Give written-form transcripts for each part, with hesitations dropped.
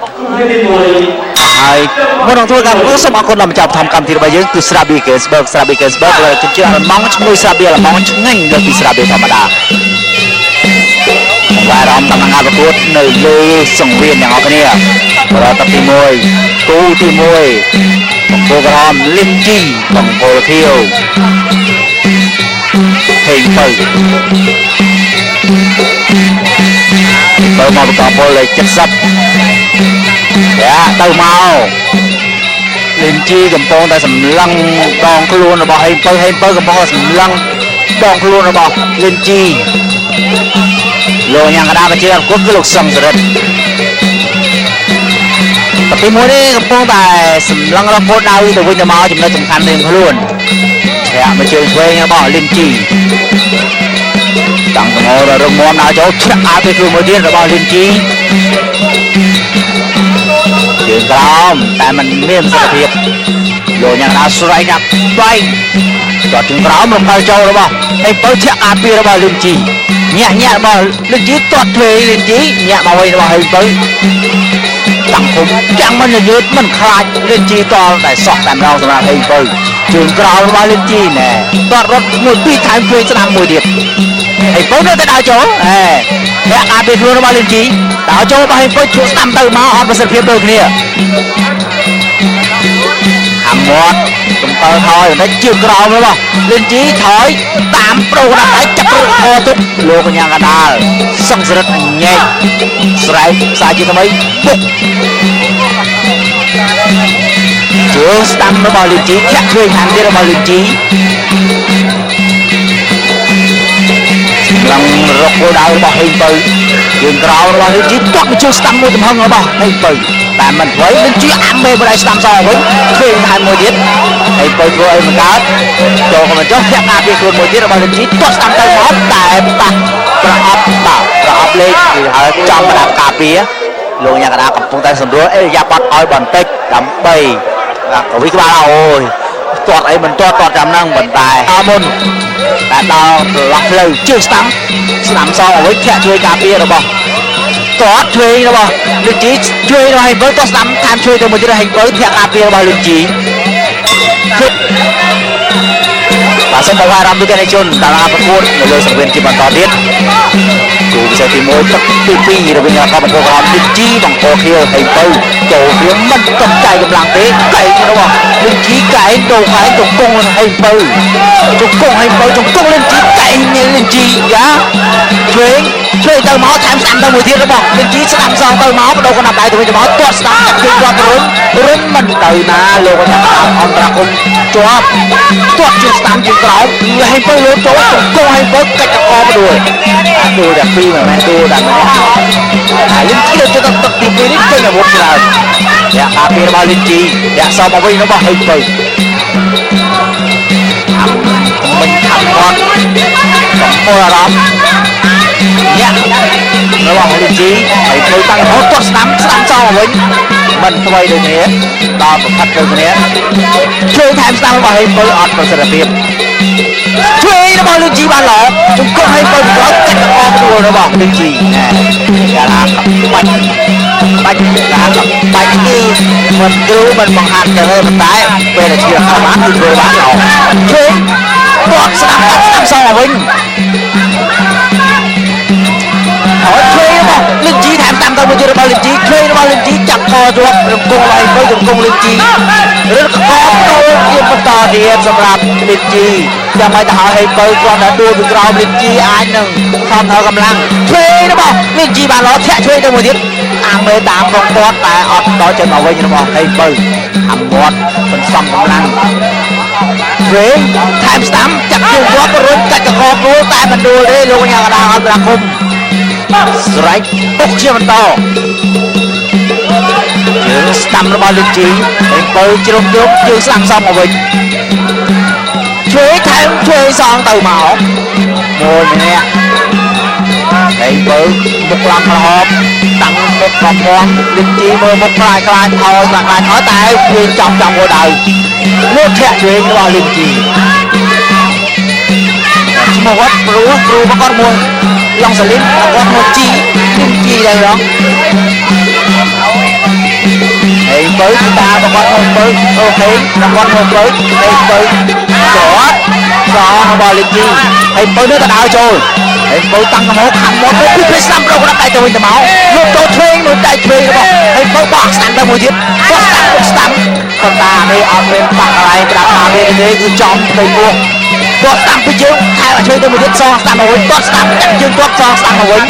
ហើយមុននឹងធ្វើការប្រកួតសូមអរគុណដល់ម្ចាស់បឋមកម្មវិធីរបស់យើងគឺស្រាប៊ីកេសប៊ើកលើជញ្ជាំងឡងឈ្មោះស្រាប៊ីឡងឆ្ងាញ់លើពីស្រាប៊ីធម្មតាអារម្មណ៍ដំណើរប្រកួតនៅលើសង្វៀនទាំងអស់គ្នាប្រតិទី1គូទី1បង្គោលក្រហមលឹមជីបង្គោលខៀវហេងទៅមកបន្តពលលេខ70ទៅមកលឹមជីកំពុងតែសម្លឹងដងខ្លួនរបស់ហេងពៅកំពុងសម្លឹងដងខ្លួនរបស់លឹមជីលោកញ៉ាំកដាបជាប្រកួតគឺលោកសំសរិទ្ធទី1នេះកំពុងតែសម្លឹងរកគោលដៅទៅវិញទៅមកចំណុចសំខាន់រៀងខ្លួនឆ្លាក់មកជើងឆ្វេងរបស់លឹមជីតាំងកងររឹងមាំដល់ចូលឆ្លាក់ទៅគឺមួយទៀតរបស់លឹមជីជើងក្រោមតែมันមានប្រសិទ្ធភាពលោកញ៉ាំកដាស្រ័យដាក់បែកគាត់ជើងក្រោមរំកិលចូលរបស់ហើយបើធាក់ការពាររបស់លឹមជីញាក់របស់លឹមជីទាត់ទ្វេលឹមជីញាក់មកវិញរបស់ហើយបើសង្គមយ៉ាងមិនយឺតមិនខ្លាចលឹមជីតតែសោះតែម្ដងសម្រាប់ហើយបើជើងក្រោមរបស់លឹមជីណែទាត់រត់មួយពីរថែមជួយស្ដាំមួយទៀតហើយបើនៅតែដើរចូលធាក់ការពារខ្លួនរបស់លឹមជីដើរចូលរបស់ហើយបើជួយស្ដាំទៅមកអត់ប្រសិទ្ធភាពដូចគ្នាអាមាត់កំពើថយបន្តិចជើងក្រោមរបស់លឹមជីថយតាមប្រូដាក់ឲ្យចាប់រត់ខទុកលោកកញ្ញាកដាលសង្សរិទ្ធញែកស្រែកផ្សាយជាថ្មីពុកជើងស្ដាំរបស់លឹមជីធាក់ជួយខាងទៀតរបស់លឹមជីឡើងរកគោលដៅរបស់ហេងពៅជើងក្រោមរបស់លឹមជីទាត់មកជួយស្ដាំមួយទំហឹងរបស់ហេងពៅតែមិនធ្វើលឹមជីអាំមេបដៃស្ដាំសវិញធ្វើថែមមួយទៀតហើយបើធ្វើអីមិនកើតចូលក៏មិនចុះធាក់ការពារខ្លួនមួយទៀតរបស់លឹមជីទាត់ស្ដាំទៅមកតែប៉ះប្រអប់លេខគឺហៅចំប្រដាប់ការពារលោកញ៉ាកដាកំពុងតែសម្រួលអេរយាប័តឲ្យបន្តិចដើម្បីកវីក្បាលអូយទាត់អីមិនទាត់ចាំហ្នឹងប៉ុន្តែអមុនតែដល់ប្រឡោះផ្លូវជើងស្ដាំសងឲ្យធាក់ជួយការពាររបស់ទាត់ជួយរបស់លឹមជីជួយរបស់ហេងពៅទាត់ស្ដាំតាមជួយទៅមួយទៀតហេងពៅធាក់ការពាររបស់លឹមជីបាទសូមបង្ហាញអារម្មណ៍ទូទាំងជនតារាប្រកួតនៅលើសង្វៀនជាបន្តទៀតគូពិសេសទី1ទឹកទី2រវាងកបង្គោលក្រហមលឹមជីបង្គោលខៀវហេងពៅចូលវាមិនកំចាយកម្លាំងទេកែងរបស់លឹមជីកែងដូរខែងជង្គង់ហេងពៅជង្គង់ហេងពៅជង្គង់លឹមជីកែងលឹមជីយ៉ាជួយទៅមកថែមស្ដាំទៅមួយទៀតរបស់លឹមជីស្ដាំសងទៅមកបដូរកណ្ដាប់ដៃទៅវិញទៅមកទាត់ស្ដាំចាក់ជើងគាត់រុញមិនទៅណាលោកកញ្ញាអន្តរគុំជាប់ទាត់ជើងស្ដាំជើងក្រោមហេងពៅលើចូលជង្គង់ហេងពៅកាច់កកបដួលតែពីរមិនមែនដួលតែម្នាក់ហើយលឹមជីទៅទឹកទី2នេះពេញអាវុធច្រើនអ្នកការពាររបស់លឹមជីអ្នកសមមកវិញរបស់ហេងពៅមិនខាត់គាត់កំពុងអារម្មណ៍អ្នករបស់លឹមជីហើយធ្វើតាំងរហូតទាត់ស្ដាំសងមកវិញមិនថ្មីដូចគ្នាដល់ប្រផាត់ដូចគ្នាជួយថែមស្ដាំរបស់ហេងពៅអត់ប្រសិទ្ធភាពជួយរបស់លឹមជីបានល្អជង្គង់ហេងពៅប្រកកាច់កកដួលរបស់លឹមជីកាលាបាច់នេះមិនគ្រូមិនបង្ហាត់ទៅទេប៉ុន្តែពេលដែលជាเข้าបានគឺធ្វើបានល្អជួយគាត់ស្ដាំសងមកវិញហើយជួយរបស់លឹមជីថែមតាមទៅមួយទៀតរបស់លឹមជីជួយរបស់លឹមជីចាប់កជាប់រង្គង់ឲ្យទៅរង្គង់លឹមជីឬកកចូលជាបន្តទៀតសម្រាប់លឹមជីចាំឲ្យទៅហេងពៅគាត់ដល់ដួលពីក្រោមលឹមជីអាចនឹងខំដល់កម្លាំងជួយរបស់លឹមជីបានល្អធាក់ជួយទៅមួយទៀតអាមេតាមរងគាត់តែអត់ដល់ចេញមកវិញរបស់ហេងពៅអាមាត់មិនសំកម្លាំងវិញថែមស្ដាំចាក់ជើងគាត់រុញកាច់កកគោលតែមិនដួលទេលោកញ៉ាកដាអន្តរគុំស្រែកពុកជាបន្តជើងស្ដាំរបស់លឹមជីហេងពៅជ្រុំយកជើងស្ដាំសំមកវិញជួយថែមជួយសងទៅមកមួយម្នាក់ហេងពៅមុខឡើងក្រហមតាំងមុខកំងលឹមជីមើលមុខខ្លាយថយតែវាចំមួយដៅលោកធាក់ជួយរបស់លឹមជីឈ្មោះគាត់គ្រូមកគាត់មួយឡងសាលីនគាត់មកជីលឹមជីដែរហ៎ បើតារបស់គាត់ហូបបើអូខេរបស់ហូបបើហេបើគាត់របស់លីជីហើយបើនេះក៏ដើរចូលហើយបើតាំងកំហុសខាងមាត់ទៅពីស្ដាំរកដាក់ដៃទៅវិញទៅមកលោកចូលឆ្វេងមួយដៃឆ្វេងរបស់ហើយបើបោះស្ដាំទៅមួយទៀតគាត់ស្ដាំគាត់តានេះអត់មានបាក់កន្លែងប្រាប់ថាវាទេគឺចំទៅពោះគាត់ស្ដាំពីជើងថែមកឆ្វេងទៅមួយទៀតសងស្ដាំមកវិញគាត់ស្ដាំចាក់ជើងគាត់សងស្ដាំមកវិញ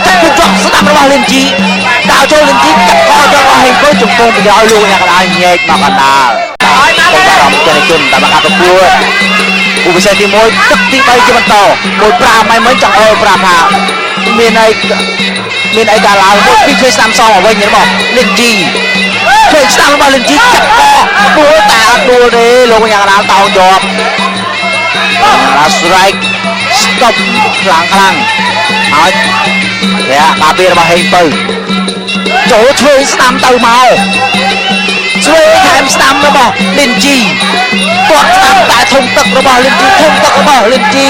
ចាក់ជើងគាត់ស្ដាំរបស់លីជីដើរចូលលីជីចាក់កយករបស់ហេងបើជង្គង់ទៅឲ្យលោកអ្នកកណ្ដាលញែកមកកណ្ដាលខ្ញុំបារម្ភចេញជនតាមការប្រកួតឧបសគ្គទី1ទឹកទី3ជាបន្ត1-5ហើយមិញចង់អើប្រាប់ថាមានអីកាលឡើងមកពីជួយស្ដាំសងមកវិញរបស់លីជីជួយស្ដាំរបស់លីជីចាក់កដួលតែអត់ដួលទេលោកយ៉ាងណាតោងជាប់អាស្រែក stop ខ្លាំងហើយការពាររបស់ហេងបើចូលជួយស្ដាំទៅមកជួយថែមស្ដាំរបស់លីនជីគាត់ស្ដាំតែធំទឹករបស់លីនជីធំទឹករបស់លីនជី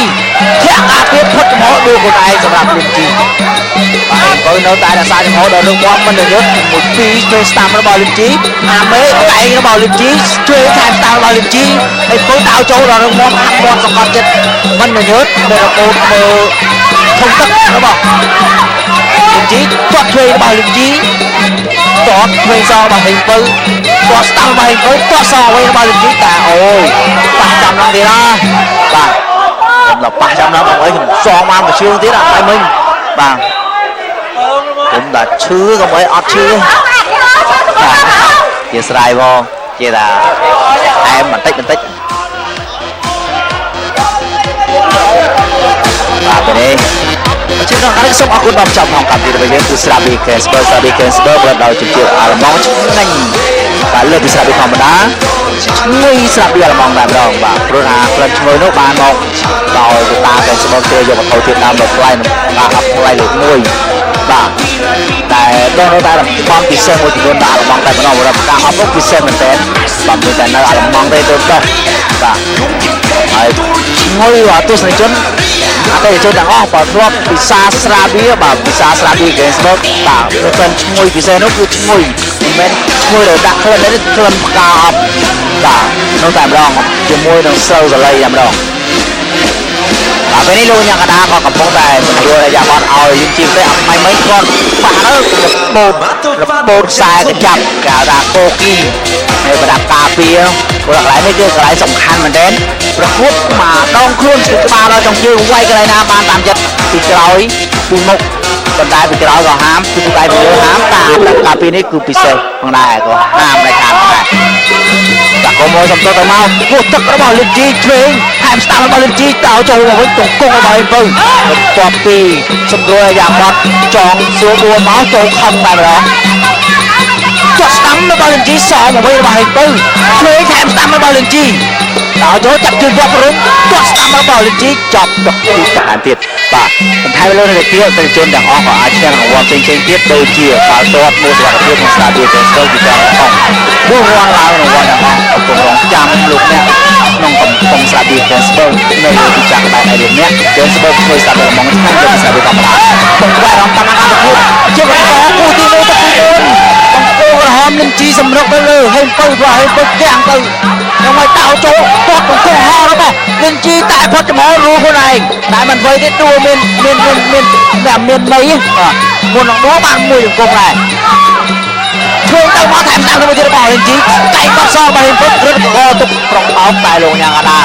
ធាក់ការពារផុតចំហដួលខ្លួនឯងសម្រាប់លីនជីបាទបើនៅតែរក្សាចំហដល់រឿងមកមិនយុទ្ធមួយពីរជួយស្ដាំរបស់លីនជីអាមេដៃរបស់លីនជីជួយថែមស្ដាំរបស់លីនជីហើយពុយដើរចូលដល់រឿងមកហាក់មាត់សង្កត់ចិត្តមិនយុទ្ធនៅរកូនមើលធំទឹករបស់លីនជីគាត់ជួយរបស់លីនជីគាត់ធ្វើសងរបស់ហេងបើគាត់ស្ដាំរបស់ហេងបើគាត់សងអ្វីរបស់លីជីតាអូយប៉ះចាំឡើងទៀតណាបាទខ្ញុំដល់ប៉ះចាំឡើងអ្វីខ្ញុំសងមកជើងទៀតអត់ឲ្យមិញបាទខ្ញុំដល់ឈឺកុំអីអត់ឈឺជាស្រ័យបងជាថាអែមបន្តិចបាទនេះជាក្នុងការសូមអរគុណដល់ចំផងកម្មវិធីរបស់យើងគឺស្រាប៊ីកេសបឺប្រដៅជំទាវអាឡម៉ង់ឆ្ងាញ់បាទលើពីស្រាប៊ីធម្មតាឈ្ងុយស្រាប៊ីអាឡម៉ង់តែម្ដងបាទព្រោះថាក្លិនឈ្ងុយនោះបានមកដោយទៅតាតែស្បគេយកវត្ថុធាតុដើមដល់ថ្លៃបាទអត់ថ្លៃលើក1បាទតែដល់នៅតែបំពិសេសមួយចំនួនដល់អាឡម៉ង់តែម្ដងរបស់ការអប់រំពិសេសមែនទែនបាទមានតែនៅអាឡម៉ង់ទេទៅដោះបាទហើយឈ្ងុយទស្សនិកជនអតិថិជនទាំងអស់បើធ្លាប់ពិសាស្រាបៀបាទពិសាស្រាបៀហ្គេមស្បឺកបាទព្រោះឈ្ងុយពិសេសនោះគឺឈ្ងុយមិនមែនឈ្ងុយដែលដាក់ខ្លួននេះក្លិនផ្កាអប់បាទនោះតែម្ដងជាមួយនឹងស្រូវសលៃតែម្ដងបាទពេលនេះលោកញ៉ាំកដាក៏កំពុងតែសម្រួលរយៈបត់ឲ្យយើងជីទៅអត់មិនមិនគាត់ប៉ះទៅរបូតខ្សែកញ្ចាប់គេហៅថាកូគីនៅប្រដាប់ការពារព្រោះកន្លែងនេះគឺកន្លែងសំខាន់មែនទែនប្រកួតមកដងខ្លួនស្គីក្បាលដល់ចុងជើងវាយកន្លែងណាបានតាមចិត្តពីក្រោយពីមុខប៉ុន្តែពីក្រោយក៏ហាមពីដៃពីលើហាមតាមការពារនេះគឺពិសេសផងដែរក៏ហាមដែរខាងដែរដាក់កុំឲ្យសំដៅទៅមកពោះទឹករបស់លីជីឆ្វេងថែមស្ដាំរបស់លីជីតោចូលមកវិញទង្គង់របស់ហេងបើបន្ទាប់ពីសម្រួលយ៉ាងម៉ត់ចងសួរ4មកចូលខំតែម្ដងចុះស្ដាំរបស់លីជីសងមកវិញរបស់ហេងបើឆ្វេងថែមស្ដាំរបស់លីជីតោចូលចាប់ជើងយករុញចុះស្ដាំរបស់លីជីចាប់ទុកទីតាមទៀតបាទបន្ថែមលើនេះទៀតប្រជាជនទាំងអស់ក៏អាចឈ្នះរង្វាន់ផ្សេងៗទៀតដូចជាបាល់ទាត់មួយសុវត្ថិភាពក្នុងស្តាឌីមទាំងស្ទើរជាទាំងអស់ព្រោះរាល់ឡើងរង្វាន់ទាំងអស់កំពុងរងចាំលោកអ្នកក្នុងកំពុងស្តាឌីទាំងស្ទើរនៅលើទីចាក់បែបឯនេះទាំងស្ទើរធ្វើស្តាឌីហ្មងឆ្ងាញ់លើស្តាឌីធម្មតាពុំបានរំតាមការប្រកួតជាបន្តគូទី1ទៅគូ4អង្គរហមលឹងជីសម្រុកទៅលើហេងបើហេងបើទាំងទៅខ្ញុំឲ្យតោចូលគាត់កំពុងហោរបស់លឹងជីតែផុតចំហរួខ្លួនឯងតែមិនវ័យទេដួលមានន័យបាទមុននឹងដួលបានមួយអង្គដែរធ្វើទៅមកថែមតាមទៅទៀតរបស់លឹងជីតែគាត់សរបស់ហេងបើរត់កទុកត្រង់បោកតែលោកយ៉ាងអាដា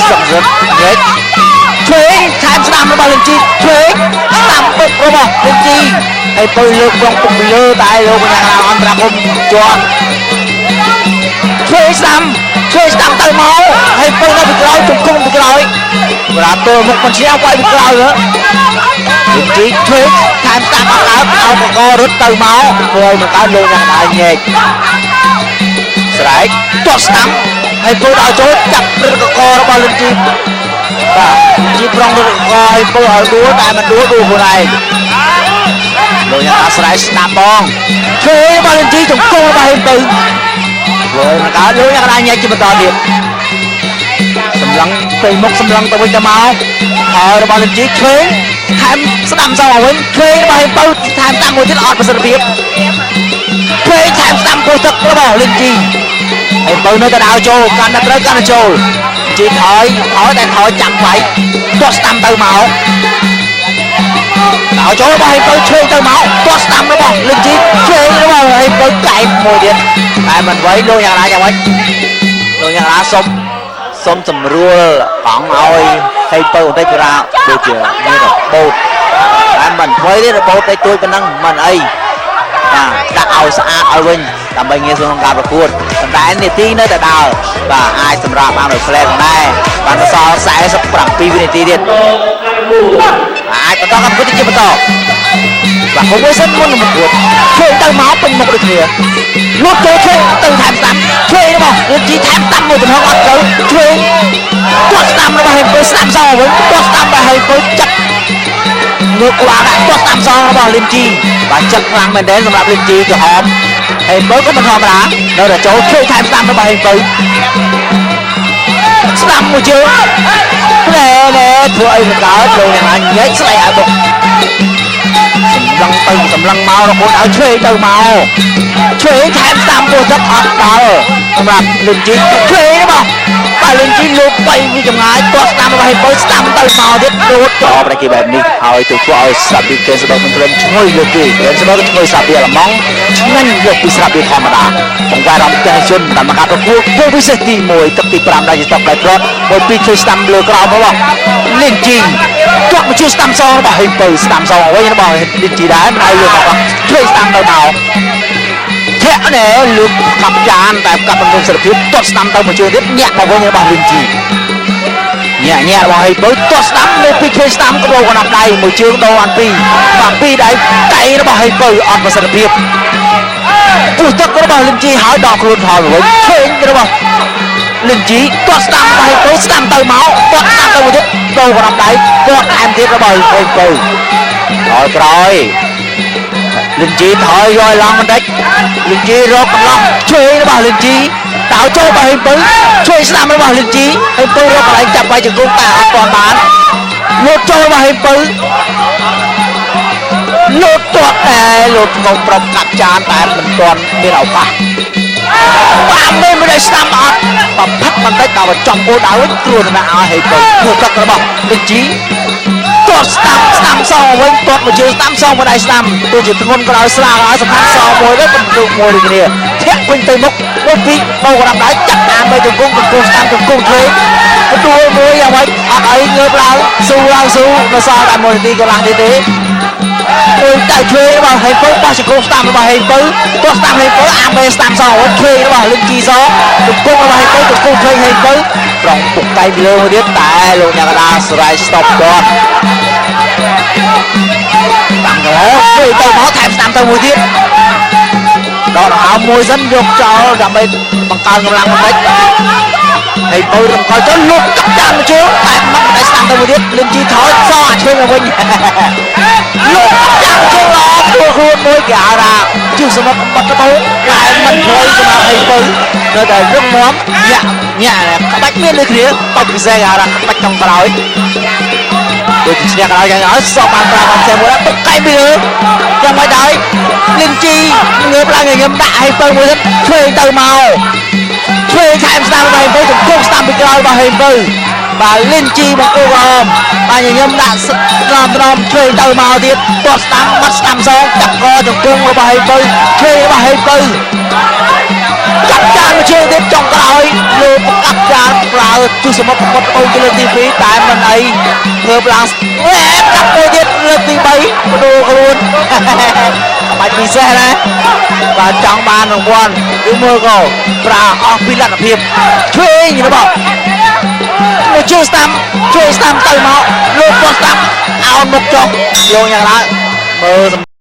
សឹករត់ញែកឆ្វេងថែមស្ដាំរបស់លឹងជីឆ្វេងស្ដាំពុករបស់លឹងជីហើយទៅលើកក្នុងពុកលើតែលោកយ៉ាងអាដាអន្តរកម្មជាប់ឆ្វេងស្ដាំទៅមកហើយពុកនៅពីក្រោយជង្គង់ពីក្រោយសម្រាប់ទៅមុខមិនឈ្នះវាយពីក្រោយលឹងជីឆ្វេងថែមស្ដាំអត់អោបករត់ទៅមកធ្វើឲ្យមិនកើតលោកយ៉ាងអាដាញែកស្រែកទាត់ស្ដាំហើយពុកដល់ចូលចាប់ព្រឹកករបស់លឹងជីបាទជីប្រងរត់កឲ្យពុកឲ្យដួលតែមិនដួលខ្លួនឯងលោកយ៉ាងអាស្រ័យស្ដាំបងធ្វើរបស់លឹងជីជង្គង់របស់ហេងបើលើមិនកើតលោកយ៉ាងអាញែកជាបន្តទៀតសម្លឹងទៅមុខសម្លឹងទៅវិញទៅមកហើយរបស់លឹងជីឆ្វេងថែមស្ដាំសងឲ្យវិញឆ្វេងរបស់ហេងបើថែមតាមមួយទៀតអត់ប្រសិទ្ធភាពឆ្វេងថែមស្ដាំគ ពុះទឹករបស់លិនជីហើយបើនៅតែដើរចូលកាន់តែត្រូវកាន់តែចូលជីថយតែថយចាំໄວទាត់ស្ដាំទៅមកដើរចូលរបស់ហើយទៅឆ្វេងទៅមកទាត់ស្ដាំរបស់លិនជីឆ្វេងរបស់ហើយទៅកែបមួយទៀតតែមិនໄວលោកយ៉ាងណាយ៉ាងម៉េចលោកយ៉ាងណាសុំសម្រួលកង់ឲ្យហើយទៅបន្តិចក៏ដូចជាមានរបូតតែមិនໄວទេរបូតតែទួយប៉ុណ្ណឹងមិនអីបាទដាក់ឲ្យស្អាតឲ្យវិញដើម្បីងាយស្រួលក្នុងការប្រកួតប៉ុន្តែនាទីនៅតែដើរបាទអាចសម្រាប់បានដោយផ្លែដែរបានសល់47វិនាទីទៀតអាចបន្តកម្មវិធីជាបន្តបាទគួរសិនមុននឹងប្រកួតជួយទៅមកពេញមុខដូចគ្នាលុតចូលជួយទៅថែមស្ដាំជួយរបស់លុតជីថែមស្ដាំមួយចំហអត់ទៅជួយទាត់ស្ដាំរបស់ហើយទៅស្ដាំសងវិញទាត់ស្ដាំរបស់ហើយទៅចាប់ងើបក្បាលដាក់ទាត់ស្ដាំសងរបស់លិនជីបាទចិត្តខ្លាំងមែនទែនសម្រាប់លិនជីក្រហមហើយបើក៏មិនធម្មតានៅតែចូលជួយថែមស្ដាំរបស់ហើយទៅស្ដាំមួយជើងណែធ្វើអីមិនកើតលោកយ៉ាងណាញែកស្លេកឲ្យបុកសម្លឹងមករហូតឲ្យឆ្វេងទៅមកឆ្វេងថែមស្ដាំពោះទឹកអត់ដល់សម្រាប់លិនជីឆ្វេងរបស់បាទលិនជីលោក3វិចម្ងាយទាត់ស្ដាំរបស់ហើយបើស្ដាំទៅមកទៀតដួតចោលប្រគេបែបនេះហើយទៅធ្វើឲ្យស្រាប់ពីកេនសបមិនព្រមឈ្ងុយលើគេកេនសបក៏ឈ្ងុយស្រាប់ពីអាឡម៉ង់ឆ្ងាញ់យកពីស្រាប់ពីធម្មតាបង្ការរំទេសជនតាមការប្រកួតគោលពិសេសទី1ទឹកទី5ដែលជាស្តុកដៃប្រត់មួយពីជួយស្ដាំលើក្រោមរបស់លិនជីទាត់មកជួយស្ដាំសងរបស់ហើយបើស្ដាំសងអ្វីរបស់លិនជីដែរមិនឲ្យយកមកជួយស្ដាំទៅមកធាក់ណែលើកកាប់ចានតែកាប់បំរុងសិទ្ធិភាពទាត់ស្ដាំទៅមកជួយទៀតញាក់មកវិញរបស់លិនជីញាក់របស់ហើយបើទាត់ស្ដាំលើពីជួយស្ដាំក៏កណ្ដាប់ដៃមួយជើងដោអានពីបាទពីដៃកៃរបស់ហើយបើអត់ប្រសិទ្ធភាពពុះទឹករបស់លិនជីហើយដកខ្លួនថយមកវិញឆ្វេងរបស់លិនជីទាត់ស្ដាំហើយបើស្ដាំទៅមកទាត់ស្ដាំទៅមួយទៀតដោកណ្ដាប់ដៃទាត់ថែមទៀតរបស់ហើយបើក្រោយលិនជីថយយកឲ្យឡងបន្តិចលិនជីរកកន្លោះជួយរបស់លិនជីតើចូលរបស់ហេពៅជួយស្ដាំរបស់លិនជីហេពៅរកកន្លែងចាប់បាយជង្គង់តែអត់ទាន់បានលោកចូលរបស់ហេពៅលោកទាត់តែលោកមកប្រកកាប់ចានតែមិនទាន់មានឱកាសបានមិនได้ស្ដាំអត់បំផិតបន្តិចដល់ចំគោលដៅគ្រោះថ្នាក់ឲ្យហេពៅធ្វើទឹករបស់លិនជីទាត់ស្ដាំសងវិញទាត់មកជើងស្ដាំសងមកដៃស្ដាំទោះជាធ្ងន់ក្រោយស្លាកឲ្យសំខាន់សងមួយទៅបន្ទុកមួយដូចគ្នាធាក់វិញទៅមុខមួយពីបោកដាក់ដៃចាក់តាមទៅជង្គង់ស្ដាំជង្គង់ឆ្វេងទទួលមួយយ៉ាងម៉េចអត់អីងើបឡើងស៊ូនៅសល់តែ1នាទីកន្លះទៀតទេមួយតែឆ្វេងរបស់ហេពៅបោះជង្គង់ស្ដាំរបស់ហេពៅទាត់ស្ដាំហេពៅអាមេស្ដាំសងវិញឆ្វេងរបស់លិនជីសជង្គង់របស់ហេពៅជង្គង់ឆ្វេងហេពៅប្រងពុកដៃពីលើមួយទៀតតែលោកអ្នកកដាស្រ័យស្តុបគាត់តាំងកន្លោជួយទៅមកថែមស្ដាំទៅមួយទៀតដកដង្ហើមមួយសិនយកចោលដើម្បីបង្កើនកម្លាំងបន្តិចហើយបើរំកល់ចូលលុបកាប់ចានមកជើងតែមកដៃស្ដាំទៅមួយទៀតលិនជីថយសងអាឆ្វេងមកវិញលុបកាប់ចានមកជើងល្អខ្លួនមួយគេហៅថាជុះសម្រាប់បាត់ទៅតែមិនព្រយសម្រាប់អីបើនៅតែរឹងមាំញាក់ក្បាច់មានដូចគ្នាបោកពិសេសគេហៅថាក្បាច់ចុងក្រោយដូចជាឈ្នះកណ្ដោយ៉ាងឲ្យសពបានប្រាំផ្សេងមួយទុកកៃពីលើយ៉ាងមិនដែរលិនជីងើបឡើងញឹមដាក់ឲ្យទៅមួយឆ្វេងទៅមកឆ្វេងថែមស្ដាំទៅជង្គង់ស្ដាំពីក្រោយរបស់ហេពៅបាទលិនជីមកគូក្រហមបាទញឹមដាក់ត្រមឆ្វេងទៅមកទៀតទាត់ស្ដាំបាត់ស្ដាំសងចាប់កជង្គង់របស់ហេពៅឆ្វេងរបស់ហេពៅកាប់ចានមកជើងទៀតចុងក្រោយលើកាប់ចានប្រើជុះសមុទ្របុតអូនទៅលើកទី2តែមិនអីងើបឡើងកាប់មួយទៀតលើកទី3បដូរខ្លួនបាច់ពិសេសណាបាទចង់បានរង្វាន់ឬមើលក៏ប្រើអស់ពីលទ្ធភាពឆ្វេងរបស់មកជួយស្ដាំទៅមកលោកគាត់ស្ដាំអោនមុខចុះលោកយ៉ាងណាមើល